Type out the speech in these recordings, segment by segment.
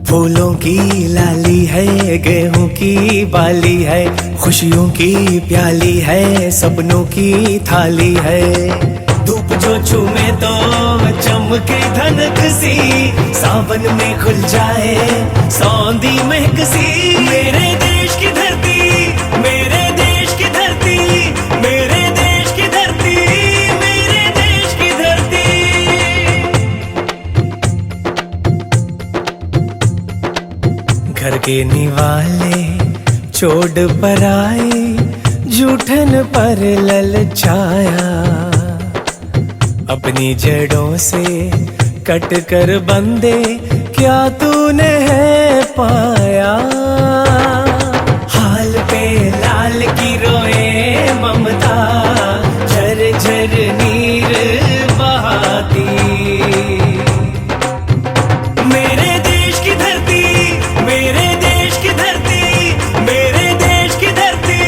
फूलों की लाली है, गेहूं की बाली है, खुशियों की प्याली है, सपनों की थाली है। धूप जो छूमे तो चमके धनक सी, सावन में खुल जाए सौंधी महक सी। मेरे देश की धरती, मेरे देश की धरती, मेरे देश की धरती, मेरे देश की धरती। घर के निवाले चोट पर आए, जूठन पर ललचाया, अपनी जड़ों से कट कर बंदे क्या तूने है पाया। हाल पे लाल की रोए ममता, झर झर नीर बहाती। मेरे देश की धरती, मेरे देश की धरती, मेरे देश की धरती,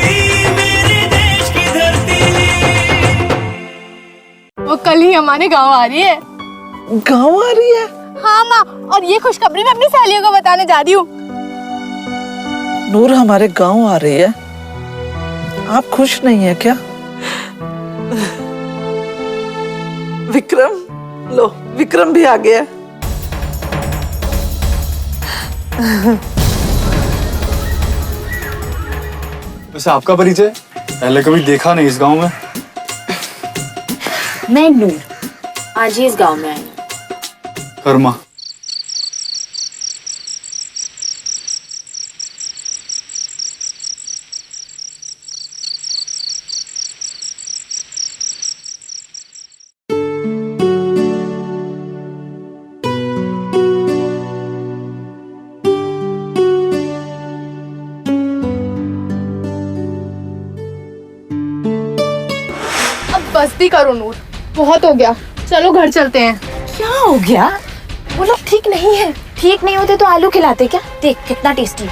मेरे देश की धरती। वो कल ही हमारे गांव आ रही है। गांव आ रही है? हाँ माँ, और ये खुशखबरी मैं अपनी सहेलियों को बताने जा रही हूँ। नूर हमारे गांव आ रही है, आप खुश नहीं है क्या? विक्रम, लो विक्रम भी आ गया। वैसे आपका परिचय पहले कभी देखा नहीं इस गांव में। मैं नूर, आज ही इस गांव में आई। कर्मा। अब बस भी करो नूर, बहुत हो गया, चलो घर चलते हैं। क्या हो गया? वो लोग ठीक नहीं है। ठीक नहीं होते तो आलू खिलाते क्या? देख कितना टेस्टी।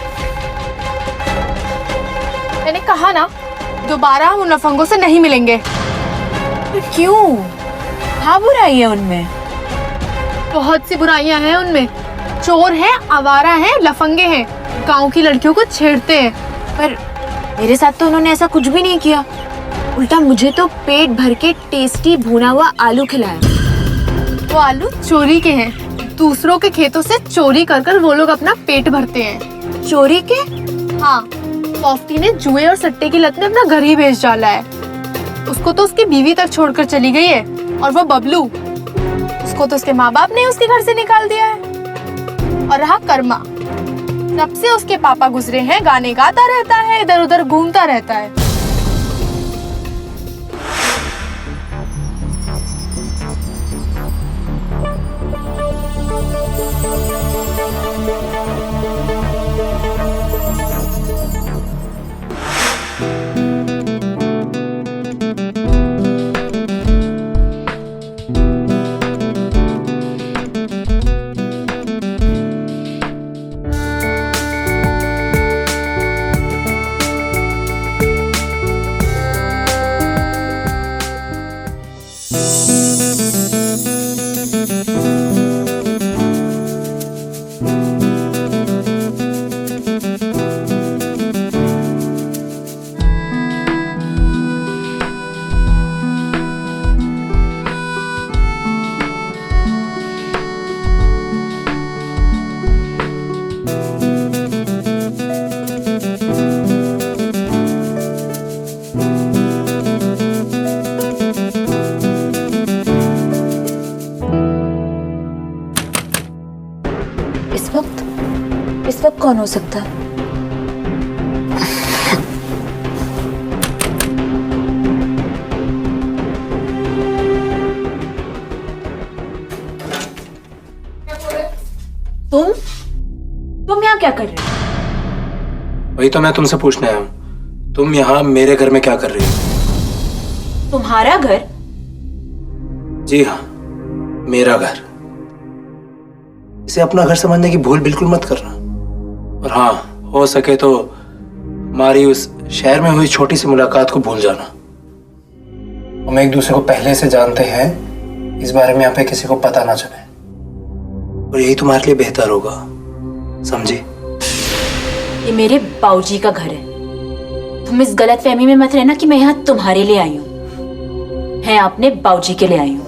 मैंने कहा ना, दोबारा हम उन लफंगों से नहीं मिलेंगे। क्यों? हाँ बुराई है उनमें। बहुत सी बुराइयां हैं उनमें। चोर हैं, आवारा हैं, लफंगे हैं, गांव की लड़कियों को छेड़ते हैं। पर मेरे साथ तो उन्होंने ऐसा कुछ भी नहीं किया। उल्टा मुझे तो पेट भर के टेस्टी भुना हुआ आलू खिलाया। वो आलू चोरी के हैं, दूसरों के खेतों से चोरी कर कर वो लोग अपना पेट भरते हैं। चोरी के? हाँ, पॉफ्टी ने जुए और सट्टे की लत में अपना घर ही बेच डाला है। उसको तो उसकी बीवी तक छोड़कर चली गई है, और वो बबलू, उसको तो उसके माँ बाप ने उसके घर से निकाल दिया है। और रहा कर्मा, तब से उसके पापा गुजरे हैं, गाने गाता रहता है, इधर उधर घूमता रहता है। इस वक्त कौन हो सकता है? तुम यहाँ क्या कर रहे हो? वही तो मैं तुमसे पूछने आया हूँ। तुम यहाँ मेरे घर में क्या कर रही हो? तुम्हारा घर? जी हाँ, मेरा घर। इसे अपना घर समझने की भूल बिल्कुल मत करना। और हाँ, हो सके तो हमारी उस शहर में हुई छोटी सी मुलाकात को भूल जाना। हम एक दूसरे को पहले से जानते हैं, इस बारे में यहाँ पे किसी को पता ना चले। और यही तुम्हारे लिए बेहतर होगा। समझी? ये मेरे बाऊजी का घर है। तुम इस गलतफहमी में मत रहना कि मैं यहाँ तुम्हारे लिए आई हूँ। मैं अपने बाऊजी के लिए आई हूँ।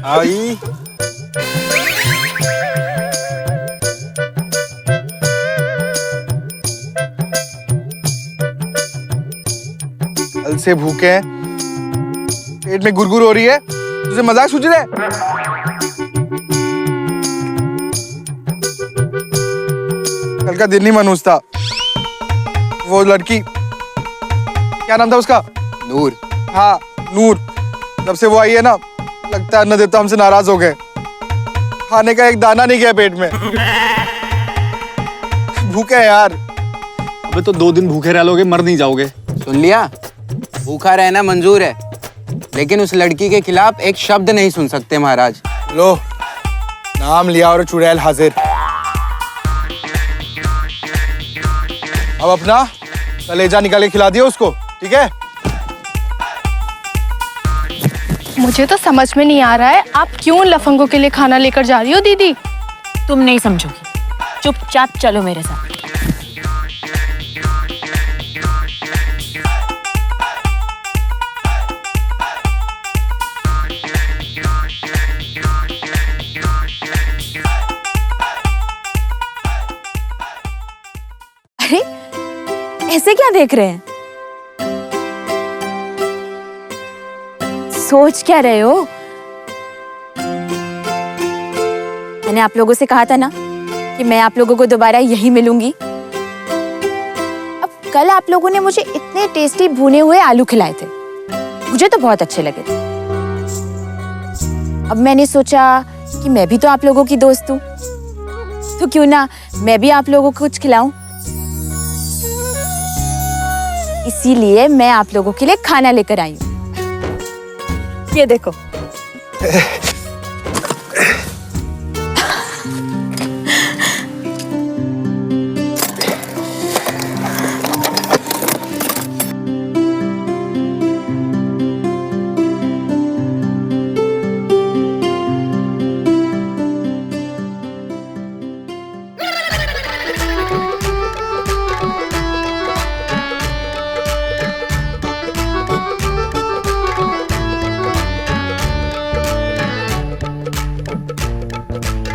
आई कल से भूखे हैं, पेट में गुरगुर हो रही है, तुझे मजाक सूझ रहा है? कल का दिन ही मनहूस था। वो लड़की, क्या नाम था उसका? नूर। हाँ नूर, जब से वो आई है ना, लगता है अन्न देवता हमसे नाराज हो गए। खाने का एक दाना नहीं गया पेट में। भूखे हैं यार। अबे तो 2 दिन भूखे रह लोगे, मर नहीं जाओगे। सुन लिया? भूखा रहना मंजूर है, लेकिन उस लड़की के खिलाफ एक शब्द नहीं सुन सकते महाराज। लो, नाम लिया और चुड़ैल हाजिर। अब अपना कलेजा निकाल के खिला दिया उसको, ठीक है? मुझे तो समझ में नहीं आ रहा है आप क्यों उन लफंगों के लिए खाना लेकर जा रही हो दीदी। तुम नहीं समझोगी, चुपचाप चलो मेरे साथ। अरे ऐसे क्या देख रहे हैं? सोच क्या रहे हो? मैंने आप लोगों से कहा था ना कि मैं आप लोगों को दोबारा यहीं मिलूंगी। अब कल आप लोगों ने मुझे इतने टेस्टी भुने हुए आलू खिलाए थे, मुझे तो बहुत अच्छे लगे थे। अब मैंने सोचा कि मैं भी तो आप लोगों की दोस्त हूँ, तो क्यों ना मैं भी आप लोगों को कुछ खिलाऊं। इसीलिए मैं आप लोगों के लिए खाना लेकर आई हूँ। ये देखो।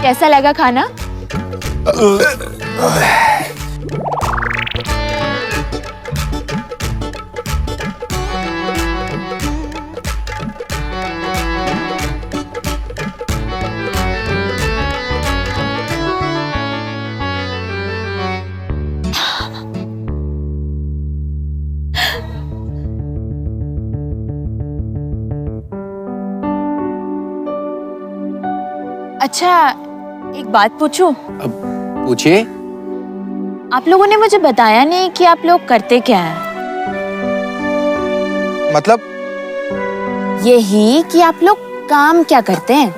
कैसा लगा खाना? अच्छा, एक बात पूछूं? अब पूछिए। आप लोगों ने मुझे बताया नहीं कि आप लोग करते क्या हैं। मतलब? यही कि आप लोग काम क्या करते हैं।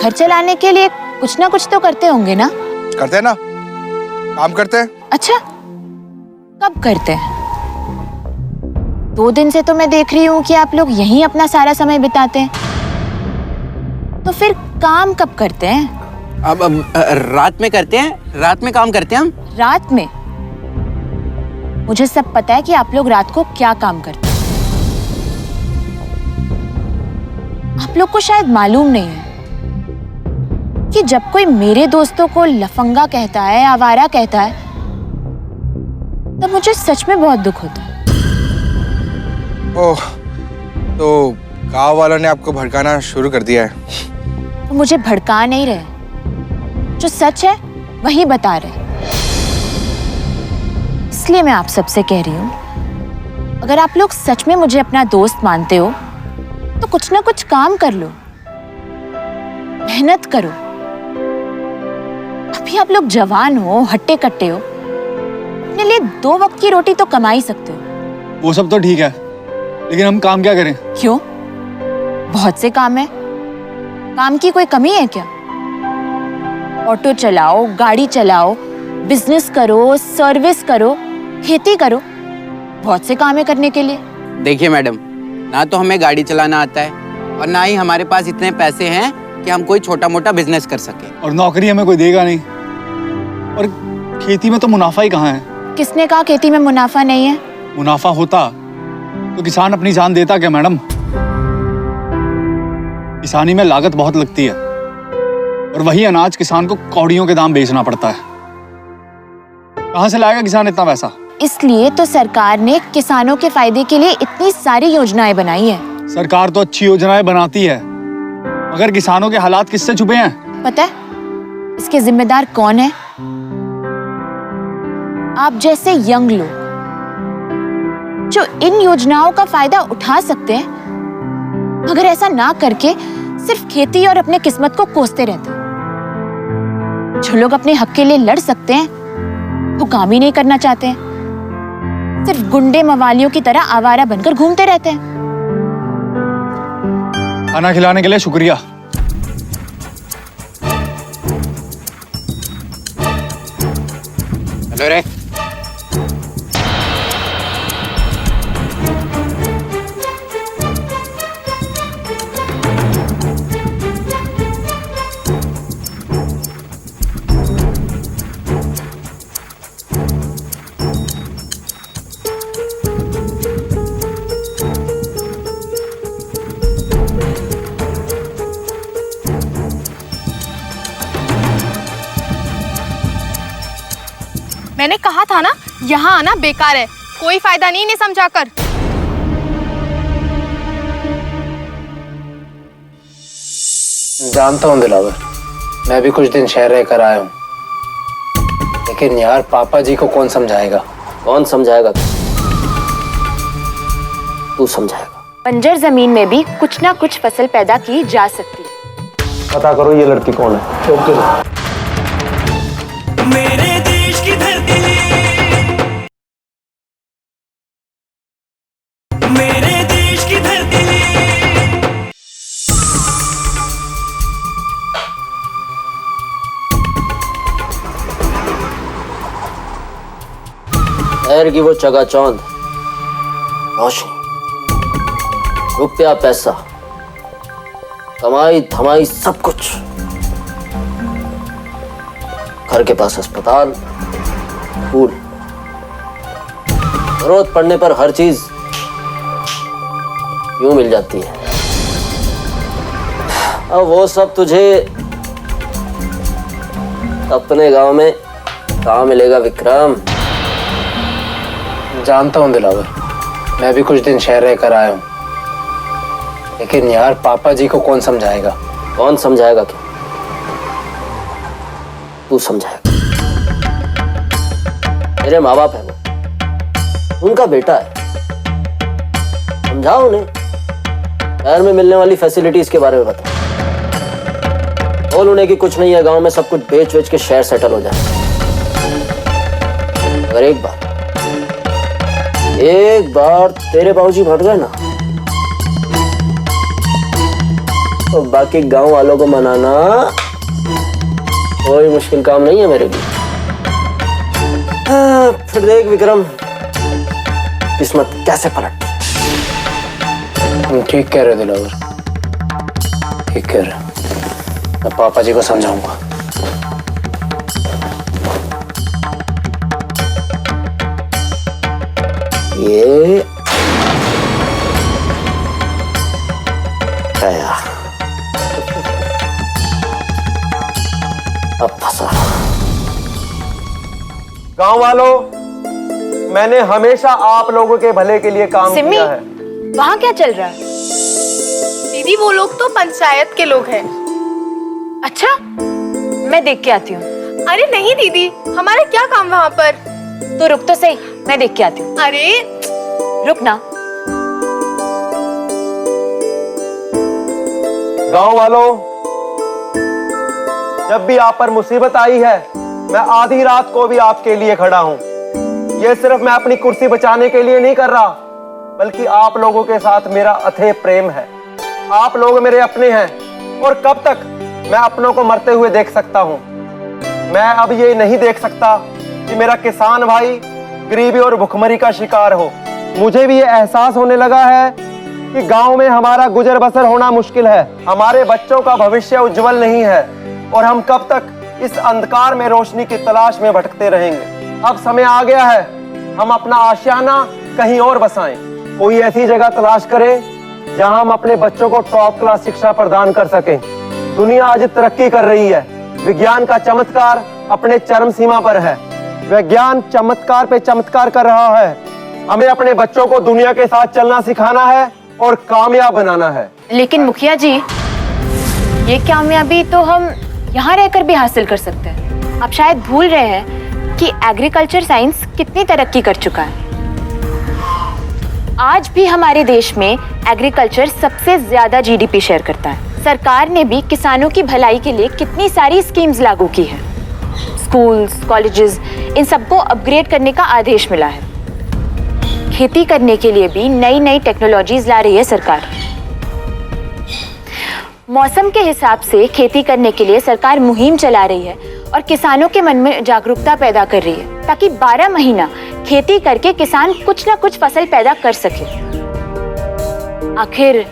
घर चलाने के लिए कुछ ना कुछ तो करते होंगे ना? करते हैं ना, काम करते हैं। अच्छा, कब करते हैं? 2 दिन से तो मैं देख रही हूँ कि आप लोग यहीं अपना सारा समय बिताते हैं, तो फिर काम कब करते हैं? अब रात में करते हैं, रात में काम करते हैं हम। रात में? मुझे सब पता है कि आप लोग रात को क्या काम करते हैं। आप लोग को शायद मालूम नहीं है कि जब कोई मेरे दोस्तों को लफंगा कहता है, आवारा कहता है, तब मुझे सच में बहुत दुख होता है। ओह, तो गांव वालों ने आपको भड़काना शुरू कर दिया है। तो मुझे भड़का नहीं रहे, जो सच है वही बता रहे। इसलिए मैं आप सबसे कह रही हूँ, अगर आप लोग सच में मुझे अपना दोस्त मानते हो तो कुछ ना कुछ काम कर लो, मेहनत करो। अभी आप लोग जवान हो, हट्टे कट्टे हो, अपने लिए 2 वक्त की रोटी तो कमा ही सकते हो। वो सब तो ठीक है, लेकिन हम काम क्या करें? क्यों? बहुत से काम है। काम की कोई कमी है क्या? ऑटो चलाओ, गाड़ी चलाओ, बिजनेस करो, सर्विस करो, खेती करो, बहुत से काम है करने के लिए। देखिए मैडम, ना तो हमें गाड़ी चलाना आता है और ना ही हमारे पास इतने पैसे हैं कि हम कोई छोटा मोटा बिजनेस कर सके। और नौकरी हमें कोई देगा नहीं, और खेती में तो मुनाफा ही कहाँ है? किसने कहा खेती में मुनाफा नहीं है? मुनाफा होता तो किसान अपनी जान देता क्या मैडम? किसानी में लागत बहुत लगती है और वही अनाज किसान को कौड़ियों के दाम बेचना पड़ता है। कहाँ से लाएगा किसान इतना पैसा? इसलिए तो सरकार ने किसानों के फायदे के लिए इतनी सारी योजनाएं बनाई है। सरकार तो अच्छी योजनाएं बनाती है, मगर किसानों के हालात किससे छुपे हैं? पता है इसके जिम्मेदार कौन है? आप जैसे यंग लोग जो इन योजनाओं का फायदा उठा सकते हैं, मगर ऐसा ना करके सिर्फ खेती और अपने किस्मत को कोसते रहते हैं। जो लोग अपने हक के लिए लड़ सकते हैं वो काम ही नहीं करना चाहते हैं, सिर्फ गुंडे मवालियों की तरह आवारा बनकर घूमते रहते हैं। खाना खिलाने के लिए शुक्रिया। हेलो रे। मैंने कहा था ना यहाँ आना बेकार है, कोई फायदा नहीं इन्हें समझाकर। जानता हूँ दिलावर, मैं भी कुछ दिन शहर रहकर आया हूँ, लेकिन यार पापा जी को कौन समझाएगा? कौन समझाएगा? तू समझाएगा। बंजर जमीन में भी कुछ ना कुछ फसल पैदा की जा सकती है। पता करो ये लड़की कौन है। ओके। मेरे देश की धरती, मेरे देश की धरती। शहर की वो चकाचौंध, रोशनी, रुपया पैसा, कमाई धमाई सब कुछ, घर के पास अस्पताल, स्कूल, जरूरत पड़ने पर हर चीज यूं मिल जाती है। अब वो सब तुझे अपने गांव में कहाँ मिलेगा विक्रम? जानता हूँ दिलावर, मैं भी कुछ दिन शहर रहकर आया हूँ, लेकिन यार पापा जी को कौन समझाएगा? कौन समझाएगा? क्या तू समझाएगा? मेरे माँ बाप है वो, उनका बेटा है, समझाओ उन्हें। शहर में मिलने वाली फैसिलिटीज के बारे में बता, बोल उन्हें कि कुछ नहीं है, गांव में सब कुछ बेच बेच के शहर सेटल हो जाए। अगर एक बार तेरे बाबूजी भट गए ना, तो बाकी गांव वालों को मनाना कोई मुश्किल काम नहीं है मेरे लिए। फिर देख विक्रम, किस्मत कैसे पलटती। तुम ठीक कह रहे हो दिलावर, ठीक कह रहे हो। मैं पापा जी को समझाऊंगा। ये गया, अब फंसा। गांव वालों, मैंने हमेशा आप लोगों के भले के लिए काम सिम्मी, किया है। वहाँ क्या चल रहा है? दीदी वो लोग तो पंचायत के लोग हैं। अच्छा, मैं देख के आती हूँ। अरे नहीं दीदी, हमारा क्या काम वहाँ पर? तो रुक तो सही, मैं देख के आती हूँ। अरे रुक ना। गांव वालों, जब भी आप पर मुसीबत आई है, मैं आधी रात को भी आपके लिए खड़ा हूं। ये सिर्फ मैं अपनी कुर्सी बचाने के लिए नहीं कर रहा, बल्कि आप लोगों के साथ मेरा अथेह प्रेम है। आप लोग मेरे अपने हैं और कब तक मैं अपनों को मरते हुए देख सकता हूं। मैं अब ये नहीं देख सकता कि मेरा किसान भाई गरीबी और भुखमरी का शिकार हो। मुझे भी ये एहसास होने लगा है कि गांव में हमारा गुजर बसर होना मुश्किल है। हमारे बच्चों का भविष्य उज्जवल नहीं है और हम कब तक इस अंधकार में रोशनी की तलाश में भटकते रहेंगे। अब समय आ गया है हम अपना आशियाना कहीं और बसाएं। कोई ऐसी जगह तलाश करें जहां हम अपने बच्चों को टॉप क्लास शिक्षा प्रदान कर सकें। दुनिया आज तरक्की कर रही है, विज्ञान का चमत्कार अपने चरम सीमा पर है। विज्ञान चमत्कार पे चमत्कार कर रहा है। हमें अपने बच्चों को दुनिया के साथ चलना सिखाना है और कामयाब बनाना है। लेकिन मुखिया जी, ये कामयाबी तो हम यहाँ रहकर भी हासिल कर सकते हैं। आप शायद भूल रहे हैं कि एग्रीकल्चर साइंस कितनी तरक्की कर चुका है। आज भी हमारे देश में एग्रीकल्चर सबसे ज्यादा जीडीपी शेयर करता है। सरकार ने भी किसानों की भलाई के लिए कितनी सारी स्कीम्स लागू की है। स्कूल्स, कॉलेजेस, इन सबको अपग्रेड करने का आदेश मिला है। खेती करने के लिए भी नई नई टेक्नोलॉजीज ला रही है सरकार। मौसम के हिसाब से खेती करने के लिए सरकार मुहिम चला रही है और किसानों के मन में जागरूकता पैदा कर रही है, ताकि 12 महीना खेती करके किसान कुछ ना कुछ फसल पैदा कर सके। आखिर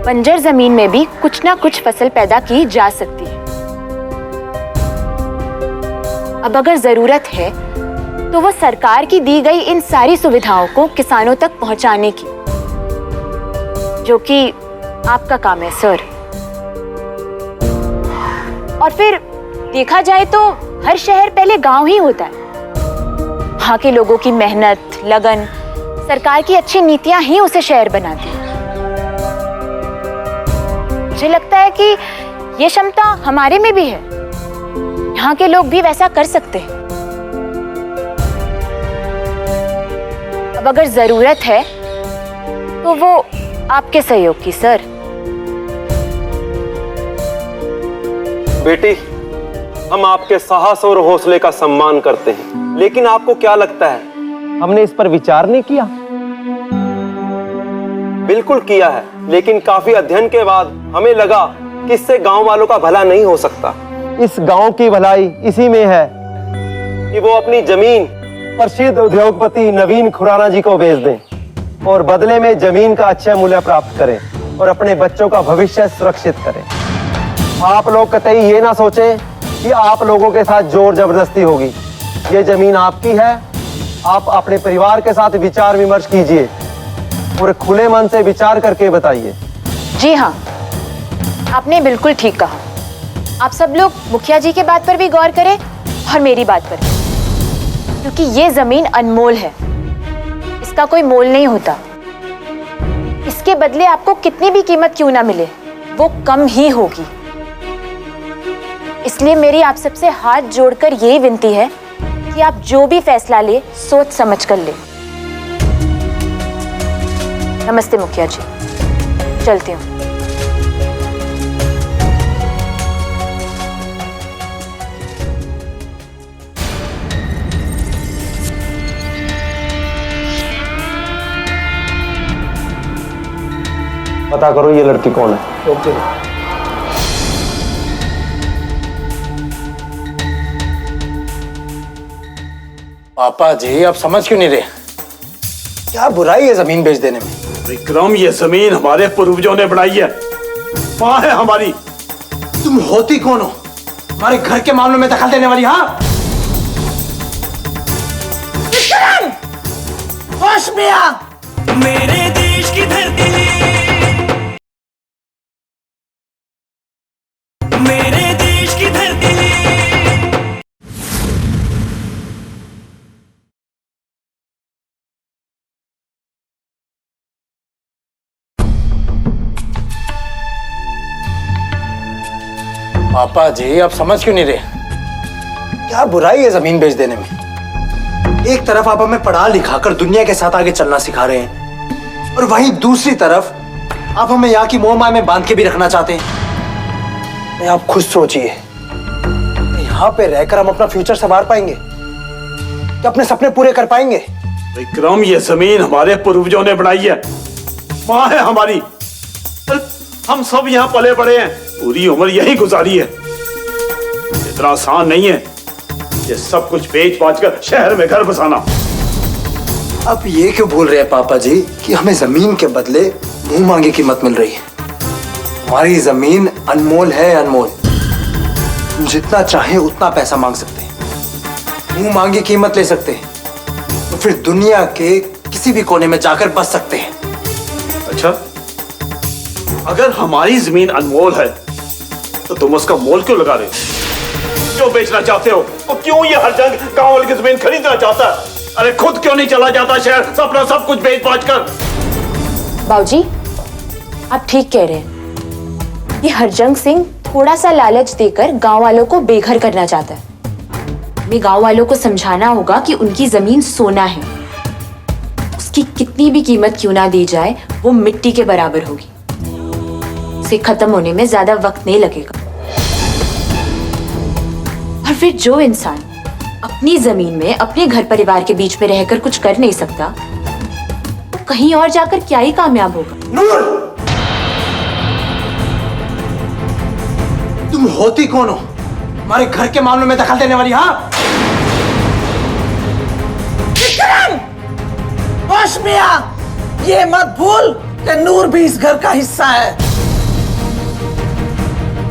बंजर जमीन में भी कुछ ना कुछ फसल पैदा की जा सकती है। अब अगर जरूरत है तो वो सरकार की दी गई इन सारी सुविधाओं को किसानों तक पहुंचाने की, जो कि आपका काम है सर। और फिर देखा जाए तो हर शहर पहले गांव ही होता है। वहां के लोगों की मेहनत, लगन, सरकार की अच्छी नीतियां ही उसे शहर बनाती है। मुझे लगता है कि ये क्षमता हमारे में भी है। यहाँ के लोग भी वैसा कर सकते हैं। अब अगर जरूरत है तो वो आपके सहयोग की सर। बेटी, हम आपके साहस और हौसले का सम्मान करते हैं, लेकिन आपको क्या लगता है हमने इस पर विचार नहीं किया? बिल्कुल किया है, लेकिन काफी अध्ययन के बाद हमें लगा कि इससे गांव वालों का भला नहीं हो सकता। इस गांव की भलाई इसी में है कि वो अपनी जमीन प्रसिद्ध उद्योगपति नवीन खुराना जी को बेच दें और बदले में जमीन का अच्छा मूल्य प्राप्त करें और अपने बच्चों का भविष्य सुरक्षित करें। आप लोग कतई ये ना सोचें कि आप लोगों के साथ जोर जबरदस्ती होगी। ये जमीन आपकी है। आप अपने परिवार के साथ विचार विमर्श कीजिए और खुले मन से विचार करके बताइए। जी हाँ, आपने बिल्कुल ठीक कहा। आप सब लोग मुखिया जी के बात पर भी गौर करें और मेरी बात पर भी, क्योंकि ये जमीन अनमोल है। इसका कोई मोल नहीं होता। इसके बदले आपको कितनी भी कीमत क्यों ना मिले, वो कम ही होगी। इसलिए मेरी आप सबसे हाथ जोड़कर यही विनती है कि आप जो भी फैसला ले सोच समझ कर ले। नमस्ते मुखिया जी, चलती हूँ। पता करो ये लड़की कौन है। ओके। पापा जी, आप समझ क्यों नहीं रहे? क्या बुराई है जमीन बेच देने में? विक्रम, ये जमीन हमारे पूर्वजों ने बनाई है, मां है हमारी। तुम होती कौन हो हमारे घर के मामलों में दखल देने वाली? हाँ, विक्रम, होश में आ। मेरे देश की धरती, मेरे देश की धरती। पापा जी, आप समझ क्यों नहीं रहे? क्या बुराई है जमीन बेच देने में? एक तरफ आप हमें पढ़ा लिखा कर दुनिया के साथ आगे चलना सिखा रहे हैं, और वहीं दूसरी तरफ आप हमें यहाँ की मोह माया में बांध के भी रखना चाहते हैं। आप खुद सोचिए, यहाँ पे रहकर हम अपना फ्यूचर संवार पाएंगे? तो अपने सपने पूरे कर पाएंगे। विक्रम, ये जमीन हमारे पूर्वजों ने बनाई है, माँ है हमारी। हम सब यहाँ पले बड़े हैं, पूरी उम्र यही गुजारी है। इतना आसान नहीं है ये सब कुछ बेच बाच कर शहर में घर बसाना। अब ये क्यों बोल रहे हैं पापा जी कि हमें जमीन के बदले मुंह मांगे कीमत मिल रही है? हमारी जमीन अनमोल है, अनमोल। हम जितना चाहे उतना पैसा मांग सकते हैं, मुंह मांगी कीमत ले सकते हैं, तो फिर दुनिया के किसी भी कोने में जाकर बस सकते हैं। अच्छा, अगर हमारी जमीन अनमोल है तो तुम उसका मोल क्यों लगा रहे हो? क्यों बेचना चाहते हो? और क्यों ये हर जंग गांव वाले की जमीन खरीदना चाहता है? अरे खुद क्यों नहीं चला जाता शहर अपना सब कुछ बेच बाच कर? बाबूजी, आप ठीक कह रहे हैं। ये हरजंग सिंह थोड़ा सा लालच देकर गांव वालों को बेघर करना चाहता है। हमें गांव वालों को समझाना होगा कि उनकी जमीन सोना है, उसकी कितनी भी कीमत क्यों ना दी जाए, वो मिट्टी के बराबर होगी। उसे खत्म होने में ज्यादा वक्त नहीं लगेगा। और फिर जो इंसान अपनी जमीन में अपने घर परिवार के बीच में रहकर कुछ कर नहीं सकता, वो कहीं और जाकर क्या ही कामयाब होगा। नूर, तुम होती कौन हो हमारे घर के मामलों में दखल देने वाली? हाँ होश में आ, ये मत भूल कि नूर भी इस घर का हिस्सा है।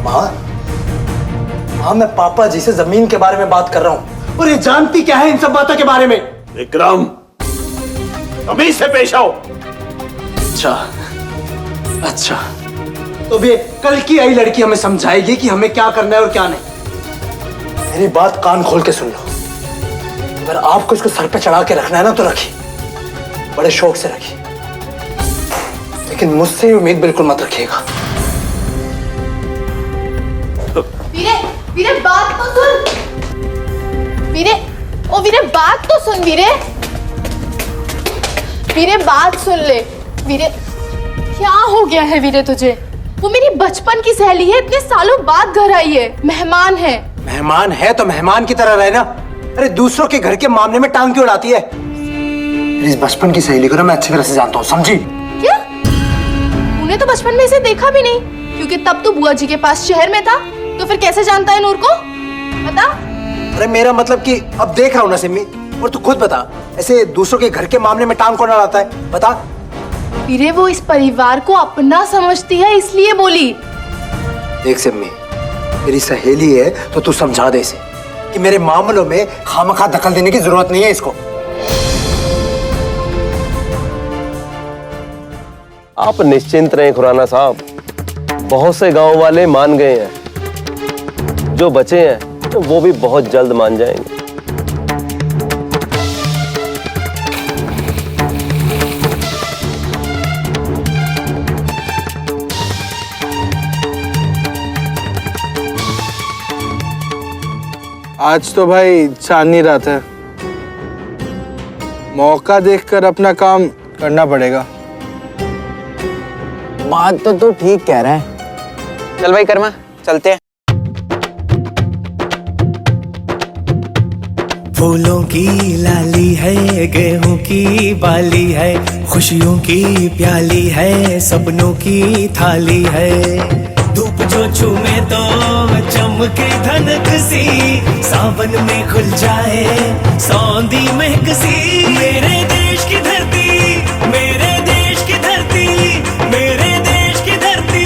माँ, मैं पापा जी से जमीन के बारे में बात कर रहा हूँ, और ये जानती क्या है इन सब बातों के बारे में? विक्रम, तमीज से पेश आओ। अच्छा, तो ये कल की आई लड़की हमें समझाएगी कि हमें क्या करना है और क्या नहीं। मेरी बात कान खोल के सुन लो। अगर आपको इसको सर पे चढ़ा के रखना है ना, तो रखिए, बड़े शौक से रखिए, लेकिन मुझसे उम्मीद बिल्कुल मत रखिएगा। वीरे, वीरे बात तो सुन। वीरे, ओ वीरे बात तो सुन। वीरे, वीरे बात सुन ले। वीरे, क्या हो गया है वीरे तुझे? वो मेरी बचपन की सहेली है, इतने सालों बाद घर आई है, मेहमान है। मेहमान है तो मेहमान की तरह रहे ना। अरे दूसरों के घर के मामले में टांग क्यों उड़ाती है? इस बचपन की सहेली को ना मैं अच्छी तरह से जानता हूँ, समझी? क्या? तूने तो बचपन में इसे देखा भी नहीं, क्योंकि तब तो बुआ जी के पास शहर में था। तो फिर कैसे जानता है नूर को? बता। अरे मेरा मतलब कि अब देख रहा हूँ ना सिम्मी, और तू खुद बता, ऐसे दूसरों के घर के मामले में टांग कौन अड़ाता है? बता। वीरे, वो इस परिवार को अपना समझती है, इसलिए बोली। देख सिम्मी, मेरी सहेली है तो तू समझा दे इसे कि मेरे मामलों में खामखा दखल देने की जरूरत नहीं है इसको। आप निश्चिंत रहें खुराना साहब, बहुत से गांव वाले मान गए हैं, जो बचे हैं तो वो भी बहुत जल्द मान जाएंगे। आज तो भाई चांदनी रात है, मौका देखकर अपना काम करना पड़ेगा। बात तो तू ठीक कह रहा है। चल भाई कर्मा, चलते हैं। फूलों की लाली है, गेहूं की बाली है, खुशियों की प्याली है, सपनों की थाली है। धूप जो छूमे तो चमके धनक सी, सावन में खुल जाए सौंधी महक सी। मेरे देश की धरती, मेरे देश की धरती, मेरे देश की धरती,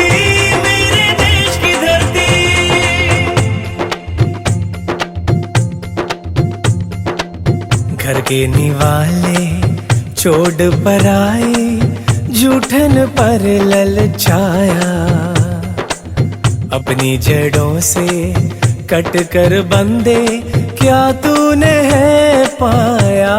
मेरे देश की धरती। घर के निवाले चोट पर आए, जूठन पर ललचाया, अपनी जड़ों से कट कर बंदे क्या तूने है पाया।